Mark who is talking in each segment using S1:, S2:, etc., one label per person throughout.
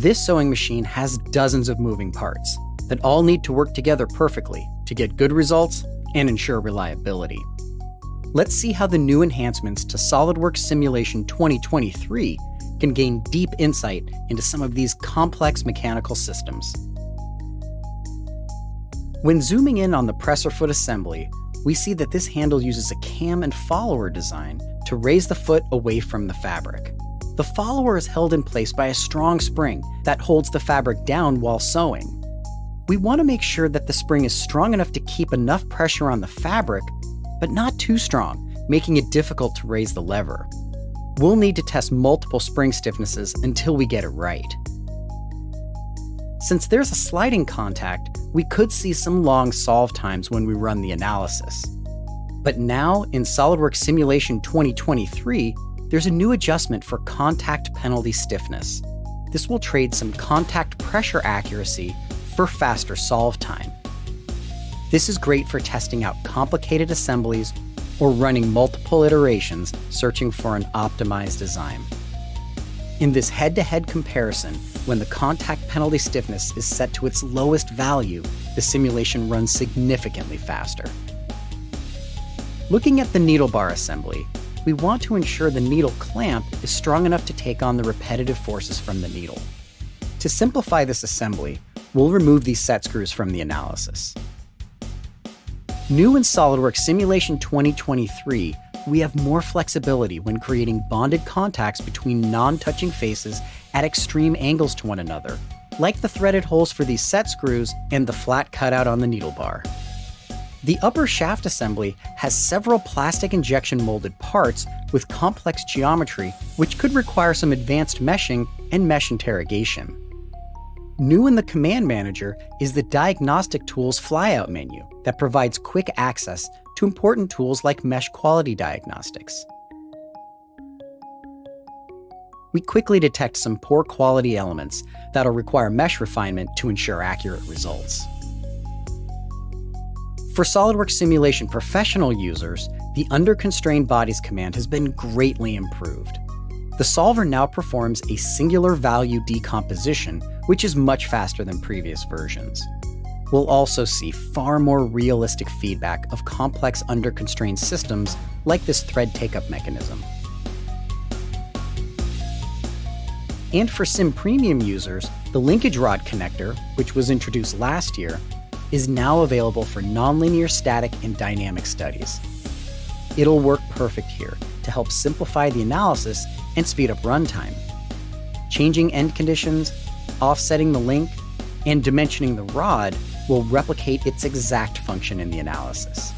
S1: This sewing machine has dozens of moving parts that all need to work together perfectly to get good results and ensure reliability. Let's see how the new enhancements to SolidWorks Simulation 2023 can gain deep insight into some of these complex mechanical systems. When zooming in on the presser foot assembly, we see that this handle uses a cam and follower design to raise the foot away from the fabric. The follower is held in place by a strong spring that holds the fabric down while sewing. We want to make sure that the spring is strong enough to keep enough pressure on the fabric, but not too strong, making it difficult to raise the lever. We'll need to test multiple spring stiffnesses until we get it right. Since there's a sliding contact, we could see some long solve times when we run the analysis. But now, in SolidWorks Simulation 2023, there's a new adjustment for contact penalty stiffness. This will trade some contact pressure accuracy for faster solve time. This is great for testing out complicated assemblies or running multiple iterations searching for an optimized design. In this head-to-head comparison, when the contact penalty stiffness is set to its lowest value, the simulation runs significantly faster. Looking at the needle bar assembly, we want to ensure the needle clamp is strong enough to take on the repetitive forces from the needle. To simplify this assembly, we'll remove these set screws from the analysis. New in SolidWorks Simulation 2023, we have more flexibility when creating bonded contacts between non-touching faces at extreme angles to one another, like the threaded holes for these set screws and the flat cutout on the needle bar. The upper shaft assembly has several plastic injection molded parts with complex geometry, which could require some advanced meshing and mesh interrogation. New in the Command Manager is the Diagnostic Tools flyout menu that provides quick access to important tools like mesh quality diagnostics. We quickly detect some poor quality elements that'll require mesh refinement to ensure accurate results. For SolidWorks Simulation professional users, the Under Constrained Bodies command has been greatly improved. The solver now performs a singular value decomposition, which is much faster than previous versions. We'll also see far more realistic feedback of complex under-constrained systems like this thread take-up mechanism. And for Sim Premium users, the linkage rod connector, which was introduced last year, is now available for nonlinear static and dynamic studies. It'll work perfect here to help simplify the analysis and speed up runtime. Changing end conditions, offsetting the link, and dimensioning the rod will replicate its exact function in the analysis.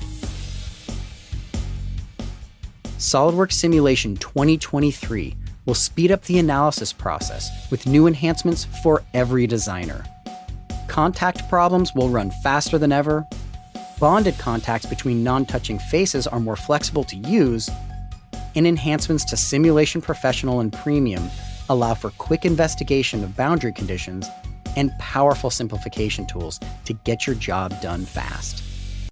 S1: SolidWorks Simulation 2023 will speed up the analysis process with new enhancements for every designer. Contact problems will run faster than ever, bonded contacts between non-touching faces are more flexible to use, and enhancements to Simulation Professional and Premium allow for quick investigation of boundary conditions and powerful simplification tools to get your job done fast.